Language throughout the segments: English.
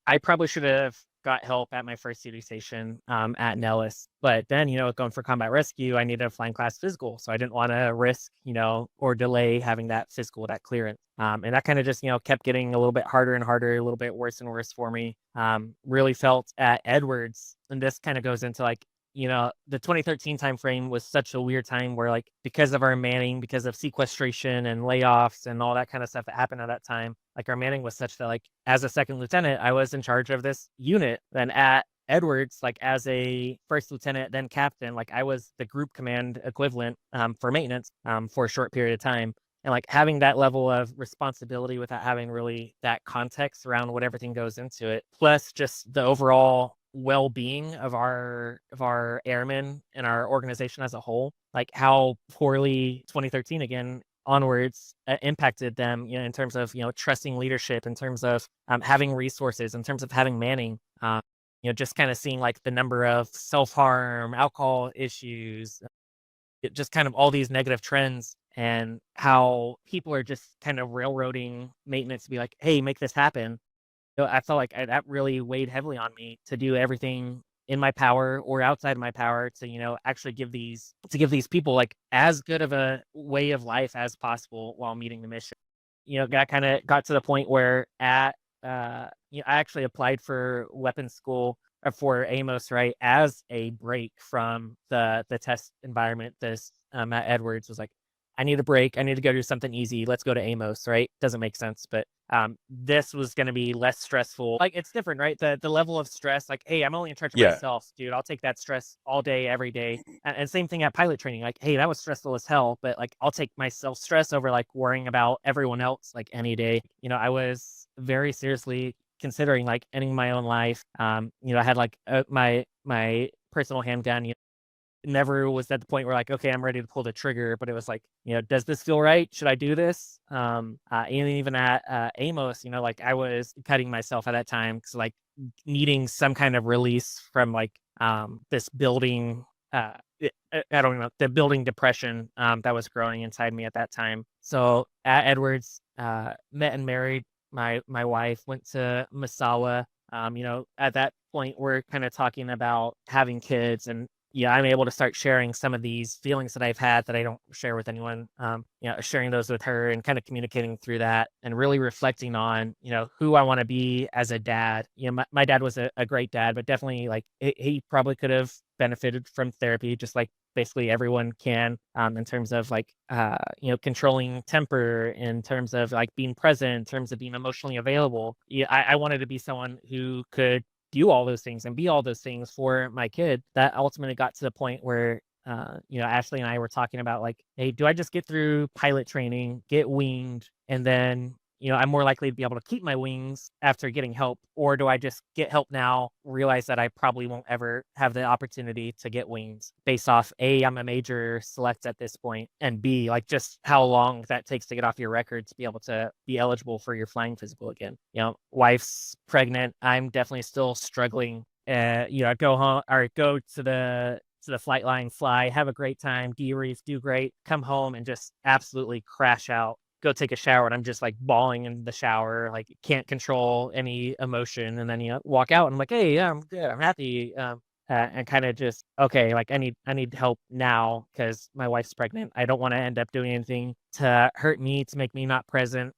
I probably should have got help at my first duty station at Nellis. But then, going for combat rescue, I needed a flying class physical. So I didn't want to risk, or delay having that physical, that clearance. And that kind of just, kept getting a little bit harder and harder, a little bit worse and worse for me. Really felt at Edwards, and this kind of goes into like, the 2013 timeframe was such a weird time where, like, because of our manning, because of sequestration and layoffs and all that kind of stuff that happened at that time, like our manning was such that, like, as a second lieutenant, I was in charge of this unit. Then at Edwards, like as a first lieutenant, then captain, like I was the group command equivalent for maintenance for a short period of time. And like having that level of responsibility without having really that context around what everything goes into it, plus just the overall well-being of our airmen and our organization as a whole, like how poorly 2013 again onwards impacted them, in terms of, trusting leadership, in terms of having resources, in terms of having manning, just kind of seeing like the number of self-harm, alcohol issues, just kind of all these negative trends, and how people are just kind of railroading maintenance to be like, hey, make this happen. So I felt like that really weighed heavily on me to do everything in my power or outside of my power to, actually give these people like as good of a way of life as possible while meeting the mission. That kind of got to the point where I actually applied for weapons school for Amos, right, as a break from the test environment. This at Edwards was like, I need a break. I need to go do something easy. Let's go to Amos, right? Doesn't make sense, but this was going to be less stressful. Like it's different, right? The level of stress, like, hey, I'm only in charge of Yeah. myself, dude. I'll take that stress all day, every day. And same thing at pilot training. Like, hey, that was stressful as hell, but like I'll take myself stress over like worrying about everyone else like any day. I was very seriously considering like ending my own life. I had like my personal handgun. Never was at the point where like, okay, I'm ready to pull the trigger, but it was like, does this feel right? Should I do this? And even at Amos, like I was cutting myself at that time because like needing some kind of release from like this building. I don't know, the building depression that was growing inside me at that time. So at Edwards, met and married my wife, went to Masawa. At that point, we're kind of talking about having kids, and yeah, I'm able to start sharing some of these feelings that I've had that I don't share with anyone. Sharing those with her and kind of communicating through that, and really reflecting on, who I want to be as a dad. My dad was a great dad, but definitely like he probably could have benefited from therapy, just like basically everyone can, in terms of like, controlling temper, in terms of like being present, in terms of being emotionally available. Yeah, I wanted to be someone who could do all those things and be all those things for my kid. That ultimately got to the point where, Ashley and I were talking about like, hey, do I just get through pilot training, get winged, and then, I'm more likely to be able to keep my wings after getting help? Or do I just get help now, realize that I probably won't ever have the opportunity to get wings based off A, I'm a major select at this point, and B, like just how long that takes to get off your record to be able to be eligible for your flying physical again. Wife's pregnant. I'm definitely still struggling. Go home or go to the flight line, fly, have a great time, debrief, do great, come home and just absolutely crash out, go take a shower, and I'm just like bawling in the shower, like can't control any emotion. And then walk out and I'm like, hey, yeah, I'm good, I'm happy. And kind of just, okay, like I need help now because my wife's pregnant. I don't want to end up doing anything to hurt me, to make me not present,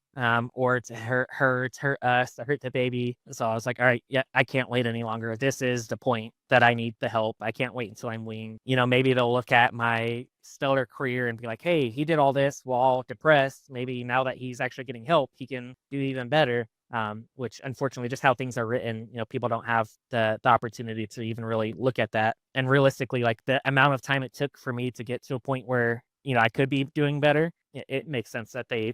or to hurt her, to hurt us, to hurt the baby. So I was like, all right, yeah, I can't wait any longer. This is the point that I need the help. I can't wait until I'm weaned. Maybe they'll look at my stellar career and be like, hey, he did all this while depressed. Maybe now that he's actually getting help, he can do even better. Which unfortunately, just how things are written, people don't have the opportunity to even really look at that. And realistically, like the amount of time it took for me to get to a point where, I could be doing better, it makes sense that they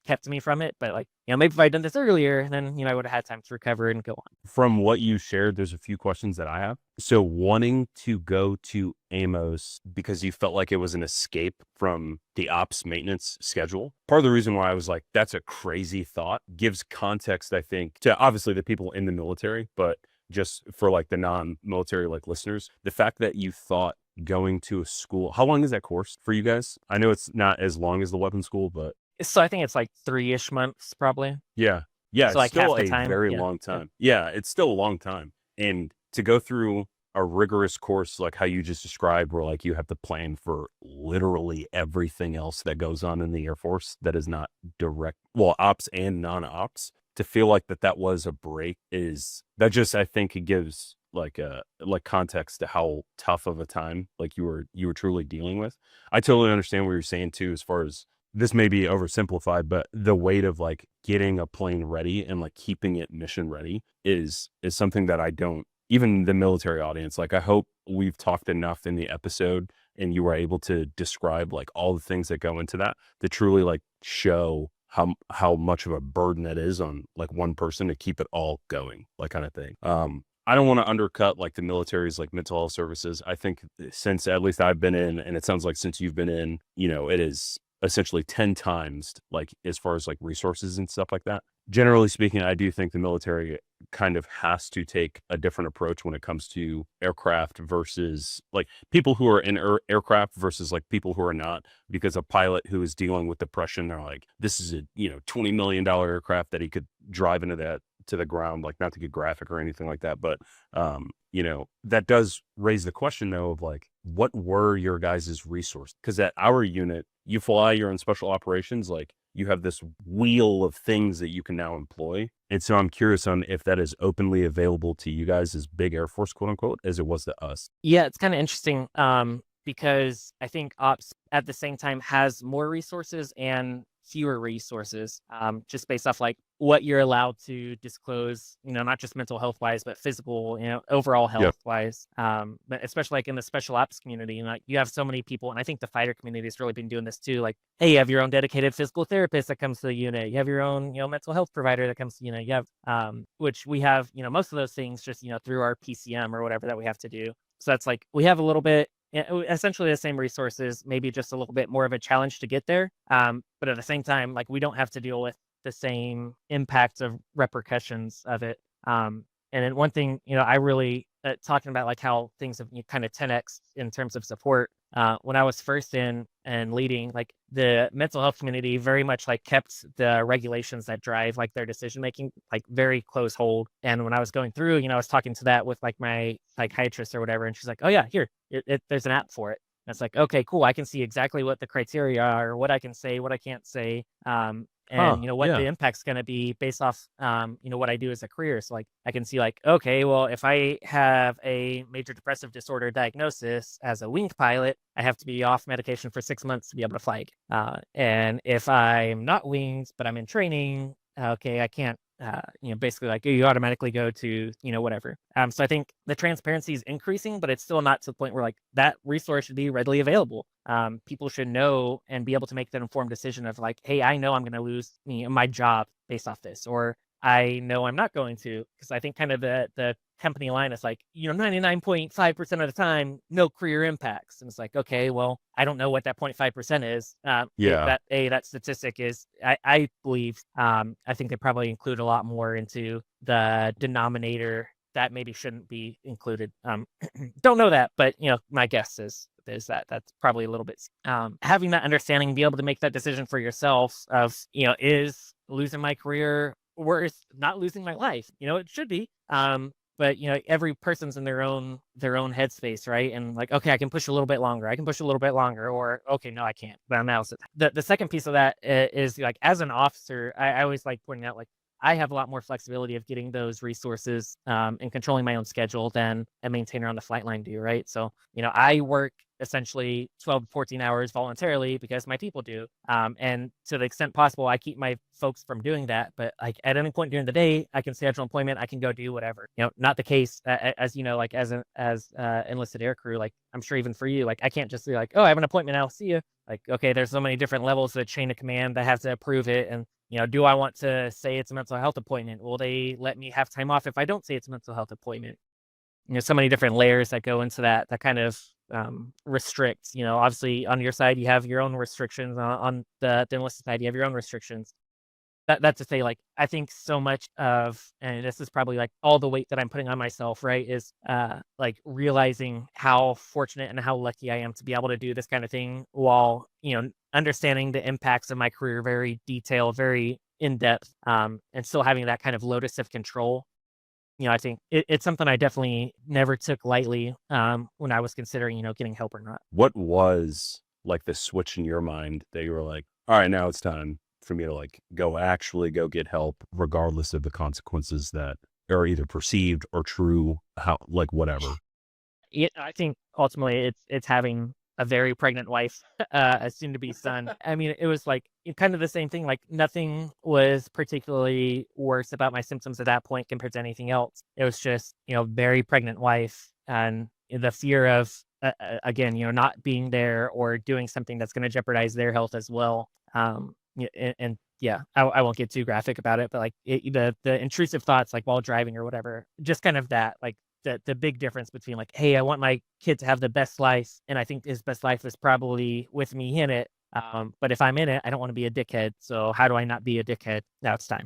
kept me from it. But like, maybe if I'd done this earlier, then, I would have had time to recover and go on. From what you shared, there's a few questions that I have. So wanting to go to Amos because you felt like it was an escape from the ops maintenance schedule. Part of the reason why I was like, that's a crazy thought, gives context, I think, to obviously the people in the military, but just for like the non-military like listeners, the fact that you thought going to a school, how long is that course for you guys? I know it's not as long as the weapons school, but So I think it's like 3-ish months, probably. yeah. Yeah, So it's like half still the a time, very yeah, long yeah, time. Yeah, it's still a long time. And to go through a rigorous course like how you just described, where like you have to plan for literally everything else that goes on in the Air Force that is not direct, well, ops and non-ops, to feel like that was a break is that just I think it gives like a like context to how tough of a time like you were truly dealing with. I totally understand what you're saying too, as far as this may be oversimplified, but the weight of like getting a plane ready and like keeping it mission ready is something that I don't, even the military audience, like I hope we've talked enough in the episode and you were able to describe like all the things that go into that to truly like show how much of a burden it is on like one person to keep it all going, like kind of thing. I don't want to undercut like the military's like mental health services. I think since at least I've been in, and it sounds like since you've been in, it is essentially 10 times like as far as like resources and stuff like that. Generally speaking, I do think the military kind of has to take a different approach when it comes to aircraft versus like people who are in aircraft versus like people who are not, because a pilot who is dealing with depression, they're like, this is a, $20 million aircraft that he could drive into that to the ground, like not to get graphic or anything like that. But, that does raise the question though of like, what were your guys' resources? Because at our unit, you fly, you're in special operations, like you have this wheel of things that you can now employ. And so I'm curious on if that is openly available to you guys as big Air Force, quote unquote, as it was to us. yeah. It's kind of interesting, because I think ops at the same time has more resources and fewer resources, just based off like what you're allowed to disclose, not just mental health wise, but physical, overall Yeah. health wise. But especially like in the special ops community, like you have so many people, and I think the fighter community has really been doing this too. Like, hey, you have your own dedicated physical therapist that comes to the unit. You have your own, mental health provider that comes to the unit. You have, which we have, most of those things just, through our PCM or whatever that we have to do. So that's like we have a little bit, essentially the same resources, maybe just a little bit more of a challenge to get there. But at the same time, like we don't have to deal with the same impacts of repercussions of it. And then one thing, I really talking about like how things have kind of 10x in terms of support. When I was first in and leading, like the mental health community very much like kept the regulations that drive like their decision making like very close hold. And when I was going through, I was talking to that with like my psychiatrist or whatever, and she's like, "Oh yeah, here, there's an app for it." And it's like, okay, cool. I can see exactly what the criteria are, what I can say, what I can't say. And Huh. what the Yeah. impact's going to be based off what I do as a career. So like I can see like, okay, well, if I have a major depressive disorder diagnosis as a wing pilot, I have to be off medication for 6 months to be able to fly. And if I'm not wings but I'm in training, okay, I can't, basically like you automatically go to, whatever. So I think the transparency is increasing, but it's still not to the point where like that resource should be readily available. People should know and be able to make that informed decision of like, hey, I know I'm going to lose my job based off this, or I know I'm not going to, because I think kind of the company line is like, 99.5% of the time, no career impacts. And it's like, okay, well, I don't know what that 0.5% is. Yeah. That statistic is, I believe, I think they probably include a lot more into the denominator that maybe shouldn't be included. Don't know that, but my guess is that that's probably a little bit, having that understanding, be able to make that decision for yourself of, is losing my career worth not losing my life? It should be. But every person's in their own headspace, right? And like, okay, I can push a little bit longer. I can push a little bit longer, or okay, no, I can't. But now the second piece of that is like, as an officer, I always like pointing out like I have a lot more flexibility of getting those resources, and controlling my own schedule than a maintainer on the flight line do, right? So I work essentially 12 to 14 hours voluntarily because my people do. And to the extent possible, I keep my folks from doing that. But like at any point during the day, I can schedule employment. I can go do whatever. Not the case as like as enlisted air crew. Like I'm sure even for you, like I can't just be like, oh, I have an appointment. I'll see you. Like, okay, there's so many different levels of the chain of command that have to approve it. And do I want to say it's a mental health appointment? Will they let me have time off if I don't say it's a mental health appointment? So many different layers that go into that kind of restricts. Obviously on your side you have your own restrictions, on the enlisted side you have your own restrictions. That's to say, like, I think so much of, and this is probably like all the weight that I'm putting on myself, right, is like realizing how fortunate and how lucky I am to be able to do this kind of thing while understanding the impacts of my career very detailed, very in depth, and still having that kind of locus of control. I think it's something I definitely never took lightly, when I was considering, getting help or not. What was like the switch in your mind that you were like, all right, now it's time for me to like actually go get help, regardless of the consequences that are either perceived or true, how, like, whatever. Yeah, I think ultimately it's having a very pregnant wife, a soon to be son. I mean, it was like kind of the same thing. Like nothing was particularly worse about my symptoms at that point compared to anything else. It was just, very pregnant wife and the fear of, again, not being there or doing something that's going to jeopardize their health as well. And yeah, I won't get too graphic about it, but like the intrusive thoughts, like while driving or whatever, just kind of that, like the big difference between like, hey, I want my kid to have the best life, and I think his best life is probably with me in it. But if I'm in it, I don't want to be a dickhead. So how do I not be a dickhead? Now it's time.